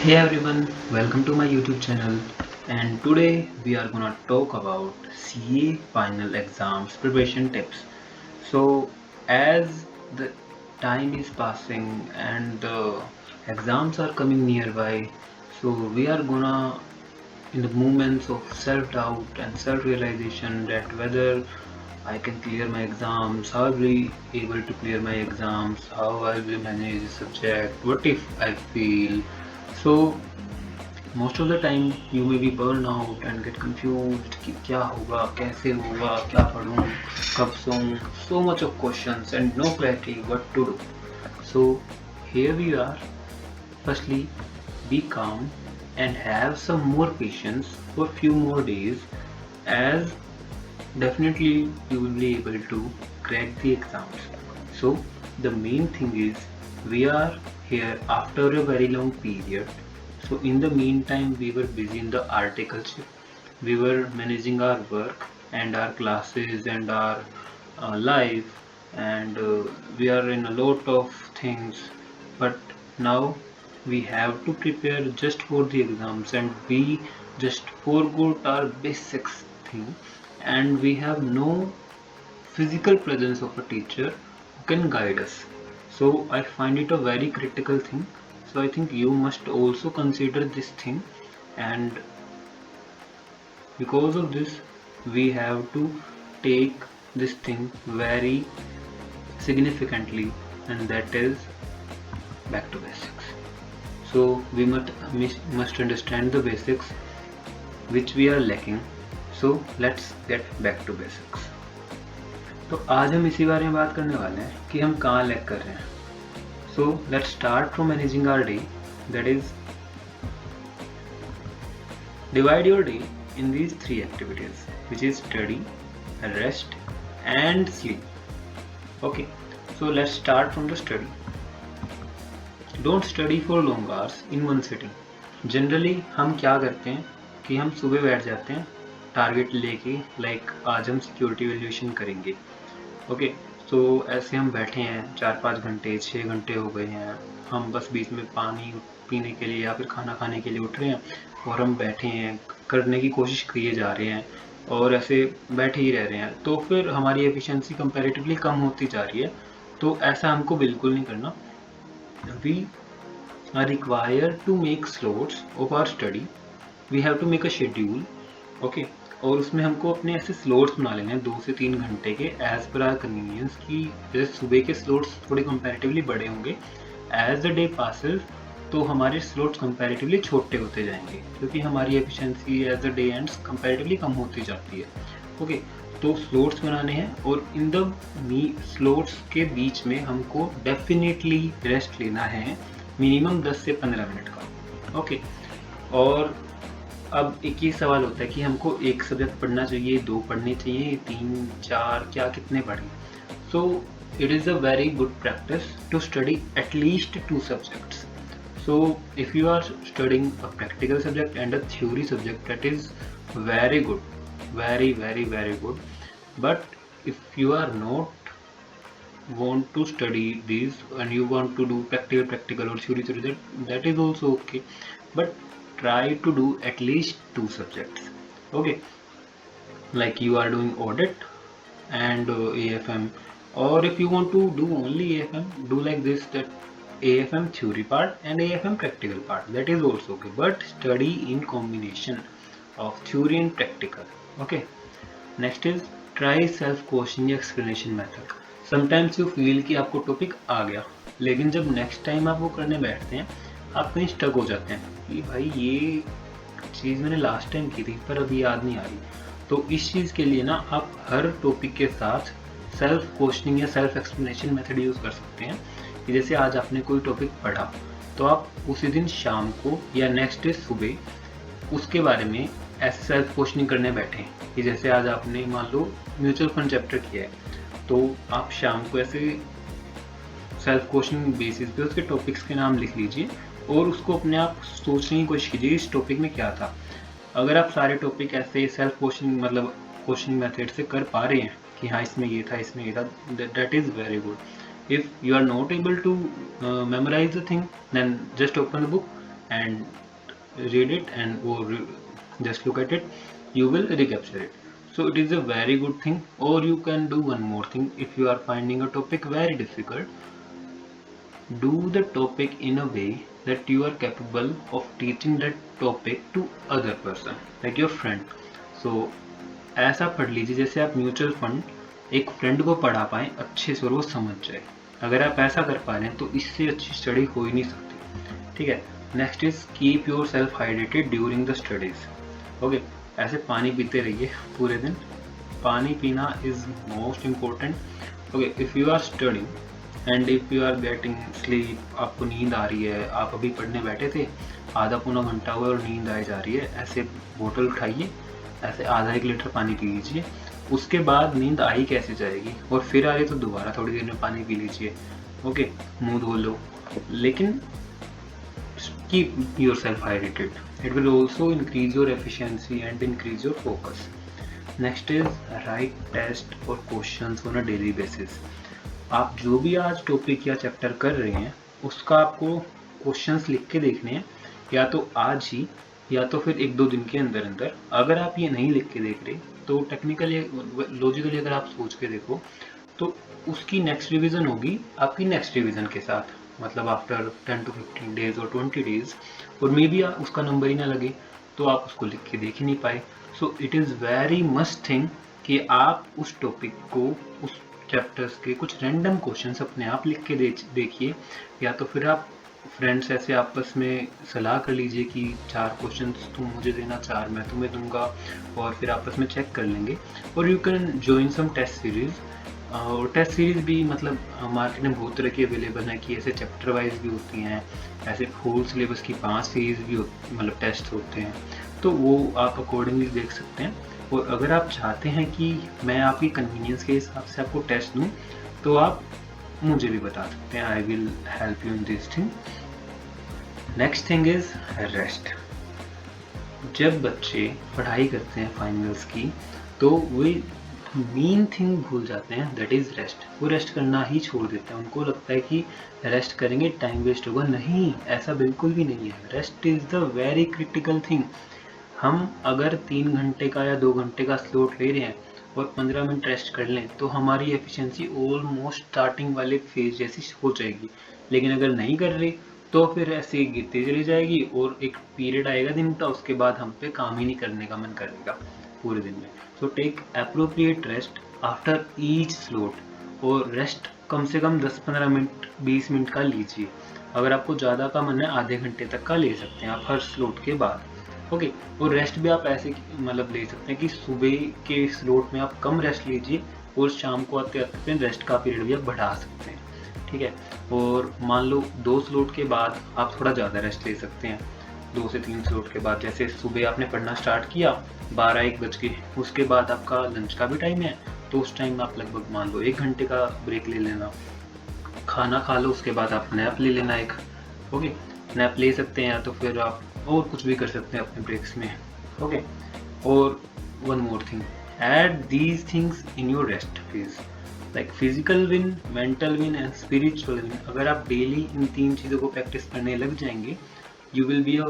Hey everyone, welcome to my YouTube channel, and today we are gonna talk about CA final exams preparation tips. So as the time is passing and the exams are coming nearby, so we are gonna in the moments of self-doubt and self-realization that whether I can clear my exams, how I'll be able to clear my exams, how I will manage the subject, what if I fail. So most of the time you may be burned out and get confused कि क्या होगा कैसे होगा क्या पढूं कब सोऊं, so much of questions and no clarity what to do. So here we are. Firstly, be calm and have some more patience for few more days, as definitely you will be able to crack the exams. So the main thing is we are here after a very long period. So in the meantime we were busy in the articleship, we were managing our work and our classes and our life, and we are in a lot of things. But now we have to prepare just for the exams, and we just forgot our basics thing, and we have no physical presence of a teacher who can guide us. So I find it a very critical thing. So I think you must also consider this thing, and because of this we have to take this thing very significantly, and that is back to basics. So we must understand the basics which we are lacking. So let's get back to basics. तो आज हम इसी बारे में बात करने वाले हैं कि हम कहाँ लैग कर रहे हैं. So let's start from managing our day. That is, divide your day in these three activities, which is study, rest, and sleep. Okay, so let's start from the study. Don't study for long hours in one sitting. Generally हम क्या करते हैं कि हम सुबह बैठ जाते हैं टारगेट लेके, लाइक आज हम सिक्योरिटी वैल्यूएशन करेंगे. ओके, तो ऐसे हम बैठे हैं 4-5 घंटे 6 घंटे हो गए हैं, हम बस बीच में पानी पीने के लिए या फिर खाना खाने के लिए उठ रहे हैं और हम बैठे हैं, करने की कोशिश किए जा रहे हैं और ऐसे बैठे ही रह रहे हैं, तो फिर हमारी एफिशिएंसी कंपैरेटिवली कम होती जा रही है. तो ऐसा हमको बिल्कुल नहीं करना. We are required to make slots of our study. We have to make a schedule. Okay, और उसमें हमको अपने ऐसे स्लोट्स बना लेने हैं 2 से 3 घंटे के एज पर आर कन्वीनियंस की. जैसे सुबह के स्लोट्स थोड़े कंपैरेटिवली बड़े होंगे, एज द डे पासेस तो हमारे स्लोट्स कंपैरेटिवली छोटे होते जाएंगे, क्योंकि हमारी efficiency as the day ends comparatively कम होती जाती है. ओके, तो स्लोट्स बनाने हैं और इन द स्लोट्स के बीच में हमको डेफिनेटली रेस्ट लेना है, मिनिमम 10 से 15 मिनट का. ओके, और अब एक ही सवाल होता है कि हमको एक सब्जेक्ट पढ़ना चाहिए, 2 पढ़ने चाहिए, 3, 4, क्या कितने पढ़ें. सो it is a very good practice to study at least 2 subjects. So if you are studying a practical subject and a theory subject, that is very good, very very very good. But if you are not want to study these and you want to do practical or theory, that is also okay, but try to do at least 2 subjects. Okay, like you are doing audit and AFM, or if you want to do only AFM, do like this, that AFM theory part and AFM practical part, that is also okay, but study in combination of theory and practical. Okay, next is try self questioning explanation method. Sometimes you feel कि आपको topic आ गया, लेकिन जब next time आप वो करने बैठते हैं आप कहीं स्टक हो जाते हैं कि भाई ये चीज़ मैंने लास्ट टाइम की थी पर अभी याद नहीं आ रही. तो इस चीज़ के लिए ना आप हर टॉपिक के साथ सेल्फ क्वेश्चनिंग या सेल्फ एक्सप्लेनेशन मेथड यूज़ कर सकते हैं. कि जैसे आज आपने कोई टॉपिक पढ़ा तो आप उसी दिन शाम को या नेक्स्ट डे सुबह उसके बारे में ऐसे सेल्फ क्वेश्चनिंग करने बैठे हैं. कि जैसे आज आपने मान लो म्यूचुअल फंड चैप्टर किया है, तो आप शाम को ऐसे सेल्फ क्वेश्चनिंग बेसिस पे उसके टॉपिक्स के नाम लिख लीजिए और उसको अपने आप सोचने की कोशिश कीजिए इस टॉपिक में क्या था. अगर आप सारे टॉपिक ऐसे सेल्फ क्वेश्चनिंग मतलब क्वेश्चनिंग मेथड से कर पा रहे हैं कि हाँ इसमें ये था इसमें ये था, that is very good. If you are not able to memorize the thing, then just open the book and read it and or just look at it, you will recapture it. So it is a very good thing. Or you can do one more thing. If you are finding a topic very difficult, do the topic in a way that you are capable of teaching that topic to other person, like your friend. So ऐसा पढ़ लीजिए जैसे आप mutual fund एक friend को पढ़ा पाए अच्छे से और वो समझ जाए। अगर आप ऐसा कर पा रहे हैं तो इससे अच्छी स्टडी हो ही नहीं सकती। ठीक है, next is keep yourself hydrated during the studies. Okay, ऐसे पानी पीते रहिए पूरे दिन, पानी पीना is most important. Okay, if you are studying and if you are getting sleep, आपको नींद आ रही है, आप अभी पढ़ने बैठे थे, आधा पौना घंटा हुआ और नींद आई जा रही है, ऐसे बोतल उठाइए, ऐसे आधा 1 लीटर पानी पी लीजिए। उसके बाद नींद आई कैसे जाएगी, और फिर आ रही तो दोबारा थोड़ी देर में पानी पी लीजिए। ओके, मुंह धो लो, लेकिन keep yourself hydrated, it will also increase your efficiency and increase your focus. Next is write test और questions on a daily basis. आप जो भी आज टॉपिक या चैप्टर कर रहे हैं उसका आपको क्वेश्चंस लिख के देखने हैं, या तो आज ही या तो फिर 1-2 दिन के अंदर अंदर। अगर आप ये नहीं लिख के देख रहे तो टेक्निकली लॉजिकली अगर आप सोच के देखो तो उसकी नेक्स्ट रिवीजन होगी आपकी नेक्स्ट रिवीजन के साथ, मतलब आफ्टर 10 to 15 डेज और 20 डेज, और मे बी उसका नंबर ही ना लगे तो आप उसको लिख के देख ही नहीं पाए। So it is very must thing कि आप उस टॉपिक को, उस चैप्टर्स के कुछ रैंडम क्वेश्चंस अपने आप लिख के देखिए, या तो फिर आप फ्रेंड्स ऐसे आपस में सलाह कर लीजिए कि 4 क्वेश्चंस तुम मुझे देना, 4 मैं तुम्हें दूंगा, और फिर आपस में चेक कर लेंगे। और you can join some test series. और टेस्ट सीरीज भी मतलब मार्केट में बहुत तरह की अवेलेबल है कि ऐसे चैप्टर वाइज भी होती हैं, ऐसे होल सिलेबस की 5 सीरीज भी मतलब टेस्ट होते हैं, तो वो आप अकॉर्डिंगली देख सकते हैं। और अगर आप चाहते हैं कि मैं आपकी कन्वीनियंस के हिसाब से आपको टेस्ट दूं तो आप मुझे भी बता सकते हैं, I will help you in this thing. Next thing is rest. जब बच्चे पढ़ाई करते हैं फाइनल्स की तो वे मेन थिंग भूल जाते हैं, दैट इज रेस्ट। वो रेस्ट करना ही छोड़ देते हैं, उनको लगता है कि रेस्ट करेंगे टाइम वेस्ट होगा। नहीं, ऐसा बिल्कुल भी नहीं है। Rest is the very critical thing. हम अगर 3 घंटे का या 2 घंटे का स्लॉट ले रहे हैं और 15 मिनट रेस्ट कर लें तो हमारी एफिशिएंसी ऑलमोस्ट स्टार्टिंग वाले फेज जैसी हो जाएगी। लेकिन अगर नहीं कर रहे तो फिर ऐसे गिरती चली जाएगी और एक पीरियड आएगा दिन का, उसके बाद हम पे काम ही नहीं करने का मन करेगा पूरे दिन में। So take appropriate rest after each slot, और रेस्ट कम से कम 10-15 मिनट 20 मिनट का लीजिए। अगर आपको ज़्यादा का मन है आधे घंटे तक का ले सकते हैं आप हर स्लॉट के बाद। ओके, और रेस्ट भी आप ऐसे मतलब ले सकते हैं कि सुबह के स्लॉट में आप कम रेस्ट लीजिए और शाम को आते आते रेस्ट का पीरियड भी आप बढ़ा सकते हैं। ठीक है, और मान लो 2 स्लॉट के बाद आप थोड़ा ज़्यादा रेस्ट ले सकते हैं। 2 से 3 स्लॉट के बाद, जैसे सुबह आपने पढ़ना स्टार्ट किया 12-1 बज के, उसके बाद आपका लंच का भी टाइम है, तो उस टाइम आप लगभग मान लो 1 घंटे का ब्रेक ले लेना, खाना खा लो, उसके बाद आप नैप ले लेना एक। ओके, नैप ले सकते हैं, या तो फिर आप और कुछ भी कर सकते हैं अपने ब्रेक्स में। ओके, और one more thing, add these things in your rest phase, like physical win, mental win and spiritual win. अगर आप डेली इन 3 चीज़ों को प्रैक्टिस करने लग जाएंगे, you will be a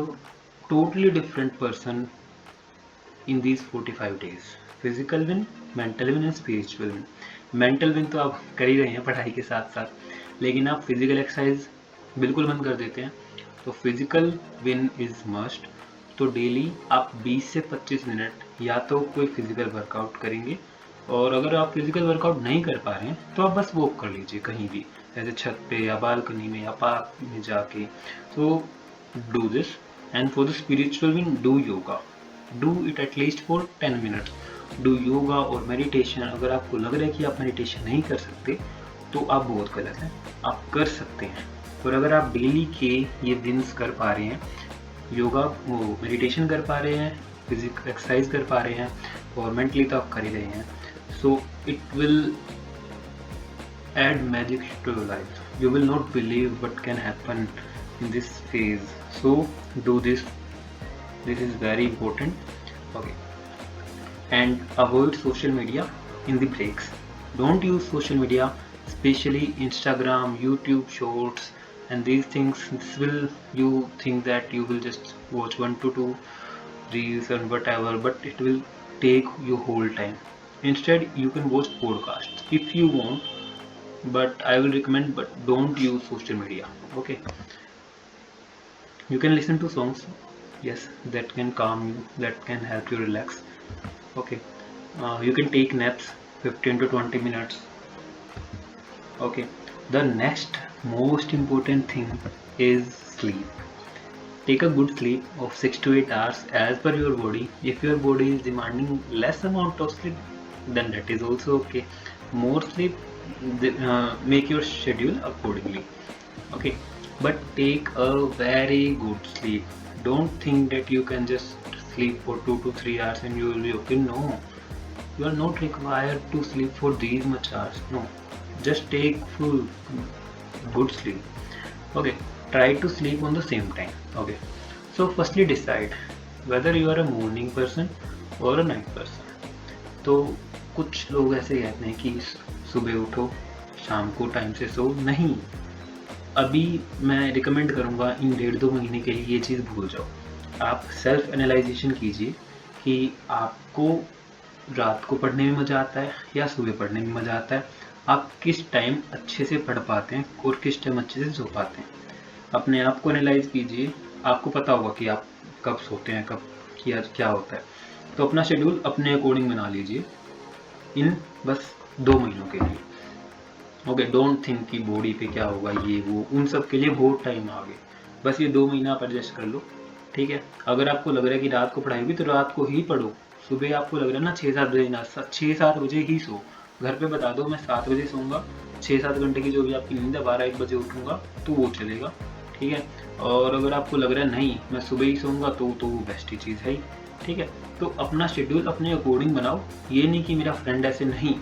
totally different person in these 45 days। Physical win, mental win and spiritual win. Mental win तो आप कर ही रहे हैं पढ़ाई के साथ साथ, लेकिन आप फिजिकल एक्सरसाइज बिल्कुल बंद कर देते हैं, तो फिजिकल विन इज मस्ट। तो डेली आप 20 से 25 मिनट या तो कोई फिजिकल वर्कआउट करेंगे, और अगर आप फिजिकल वर्कआउट नहीं कर पा रहे हैं तो आप बस वॉक कर लीजिए कहीं भी, जैसे छत पे या बालकनी में या पार्क में जाके। तो do this. And for the spiritual win, do yoga, do it at least for 10 minutes. Do yoga और मेडिटेशन। अगर आपको लग रहा है कि आप मेडिटेशन नहीं कर सकते तो आप बहुत गलत हैं, आप कर सकते हैं। और अगर आप डेली के ये विन्स कर पा रहे हैं, योगा वो मेडिटेशन कर पा रहे हैं, फिजिकल एक्सरसाइज कर पा रहे हैं, और मेंटली तो आप कर ही रहे हैं, so it will add magic to your life. You will not believe what can happen in this phase. So do this. This is very important. Okay. And avoid social media in the breaks. Don't use social media, especially Instagram, YouTube Shorts, and these things, this will, you think that you will just watch 1 to 2 reels and whatever, but it will take your whole time. Instead you can watch podcasts if you want, but I will recommend, but don't use social media. Okay, you can listen to songs, yes, that can calm you, that can help you relax. Okay, you can take naps 15 to 20 minutes. Okay, the next most important thing is sleep. Take a good sleep of 6 to 8 hours as per your body. If your body is demanding less amount of sleep, then that is also okay. More sleep, make your schedule accordingly. Okay, but take a very good sleep. Don't think that you can just sleep for 2 to 3 hours and you will be okay. No, you are not required to sleep for these much hours. No, just take full good sleep. Okay, try to sleep on the same time. Okay, so firstly decide whether you are a morning person or a night person. तो कुछ लोग ऐसे कहते हैं कि सुबह उठो, शाम को टाइम से सो। नहीं, अभी मैं रिकमेंड करूँगा इन 1.5-2 महीने के लिए ये चीज़ भूल जाओ। आप सेल्फ एनालाइजेशन कीजिए कि आपको रात को पढ़ने में मज़ा आता है या सुबह पढ़ने में मज़ा आता है, आप किस टाइम अच्छे से पढ़ पाते हैं और किस टाइम अच्छे से सो पाते हैं। अपने आप को एनालाइज कीजिए, आपको पता होगा कि आप कब सोते हैं, कब क्या होता है। तो अपना शेड्यूल अपने अकॉर्डिंग बना लीजिए इन बस 2 महीनों के लिए। ओके, डोंट थिंक कि बॉडी पे क्या होगा, ये वो, उन सब के लिए बहुत टाइम आगे। बस ये 2 महीना आप एडजस्ट कर लो, ठीक है। अगर आपको लग रहा है कि रात को पढ़ाई होगी तो रात को ही पढ़ो। सुबह आपको लग रहा है ना 6-7 बजे, ना 6-7 बजे ही सो। घर पे बता दो मैं 7 बजे सोऊंगा, 6-7 घंटे की जो भी आपकी नींद है, 12-1 बजे उठूंगा तो वो चलेगा, ठीक है। और अगर आपको लग रहा है नहीं मैं सुबह ही सोऊंगा तो वो बेस्ट ही चीज़ है ही, ठीक है। तो अपना शेड्यूल अपने अकॉर्डिंग बनाओ। ये नहीं कि मेरा फ्रेंड ऐसे, नहीं,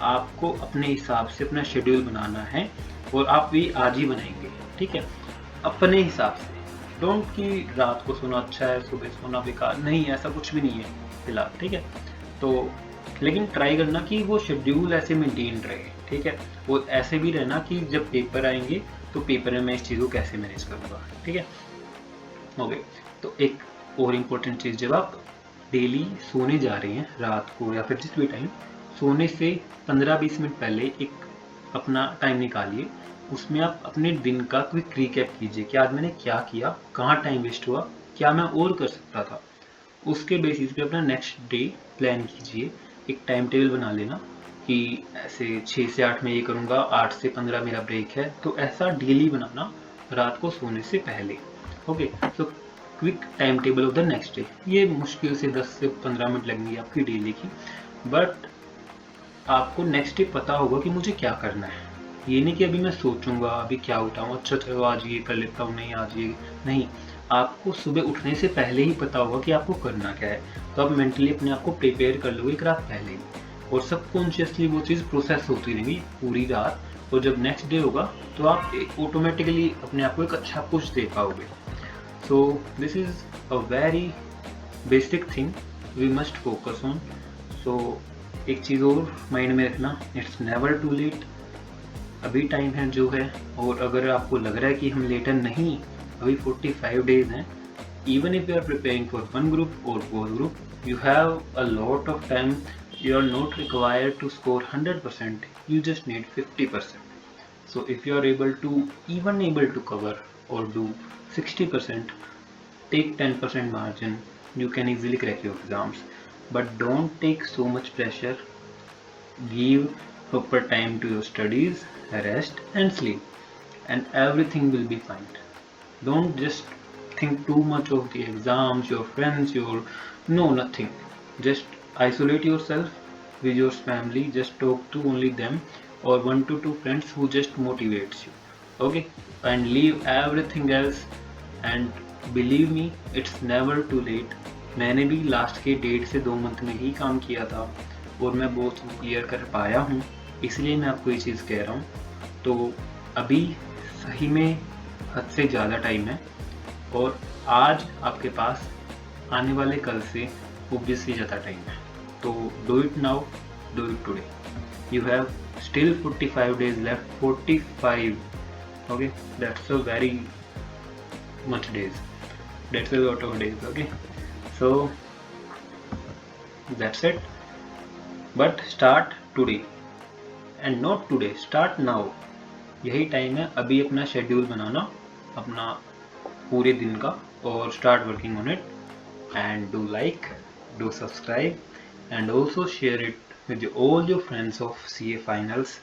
आपको अपने हिसाब से अपना शेड्यूल बनाना है और आप भी आज ही बनाएंगे, ठीक है, अपने हिसाब से। डोंट कि रात को सोना अच्छा है सुबह सोना बेकार, नहीं, ऐसा कुछ भी नहीं है फिलहाल, ठीक है। तो लेकिन ट्राई करना कि वो शेड्यूल ऐसे मेंटेन रहे, ठीक है। वो ऐसे भी रहना कि जब पेपर आएंगे तो पेपर में मैं इस चीज़ को कैसे मैनेज करूँगा, ठीक है। ओके, तो एक और इम्पोर्टेंट चीज़, जब आप डेली सोने जा रहे हैं रात को या फिर जिस भी टाइम, सोने से 15-20 मिनट पहले एक अपना टाइम निकालिए। उसमें आप अपने दिन का क्विक रिकैप कीजिए कि आज मैंने क्या किया, कहाँ टाइम वेस्ट हुआ, क्या मैं और कर सकता था। उसके बेसिस पे अपना नेक्स्ट डे प्लान कीजिए। एक टाइम टेबल बना लेना कि ऐसे 6 से 8 में ये करूँगा, 8 से 15 मेरा ब्रेक है। तो ऐसा डेली बनाना रात को सोने से पहले। Okay, so quick time table of the next day. ये मुश्किल से 10 से 15 मिनट लगेंगी आपकी डेली की, बट आपको नेक्स्ट डे पता होगा कि मुझे क्या करना है। ये नहीं कि अभी मैं सोचूंगा अभी क्या उठाऊँ, अच्छा चलो आज ये कर लेता हूँ, नहीं आज ये नहीं। आपको सुबह उठने से पहले ही पता होगा कि आपको करना क्या है। तो आप मेंटली अपने आप को प्रिपेयर कर लो एक रात पहले ही, और सबकॉन्शियसली वो चीज़ प्रोसेस होती रहेगी पूरी रात। और जब नेक्स्ट डे होगा तो आप ऑटोमेटिकली अपने आप को एक अच्छा पुश दे पाओगे। So this is a very basic thing we must focus on. So एक चीज़ और माइंड में रखना, इट्स नेवर टू लेट। अभी टाइम है जो है, और अगर आपको लग रहा है कि हम लेटर नहीं, अभी 45 डेज हैं, even if you are preparing for 1 group और 4 group, you have a lot of time. You are not required to score 100%, you just need 50%. So if you are able to cover or do 60%, take 10% margin, you can easily crack your exams. But don't take so much pressure. Give proper time to your studies, rest and sleep, and everything will be fine. Don't just think too much of the exams, your friends, nothing. Just isolate yourself with your family, just talk to only them or 1 to 2 friends who just motivates you. Okay, and leave everything else, and believe me, it's never too late. मैंने भी last के 1.5 से 2 month में ही काम किया था और मैं बहुत क्लियर कर पाया हूँ, इसलिए मैं आपको ये चीज़ कह रहा हूँ। तो अभी सही में हद से ज़्यादा टाइम है, और आज आपके पास आने वाले कल से ऑब्वियसली ज़्यादा टाइम है। तो do it now, do it today. You have still 45 days left, 45 Okay, that's a very much days, that's a lot of days. Okay, so that's it, but start today and not today, start now. यही time है अभी अपना schedule बनाना अपना पूरे दिन का, और start working on it, and do like, do subscribe, and also share it with all your friends of CA finals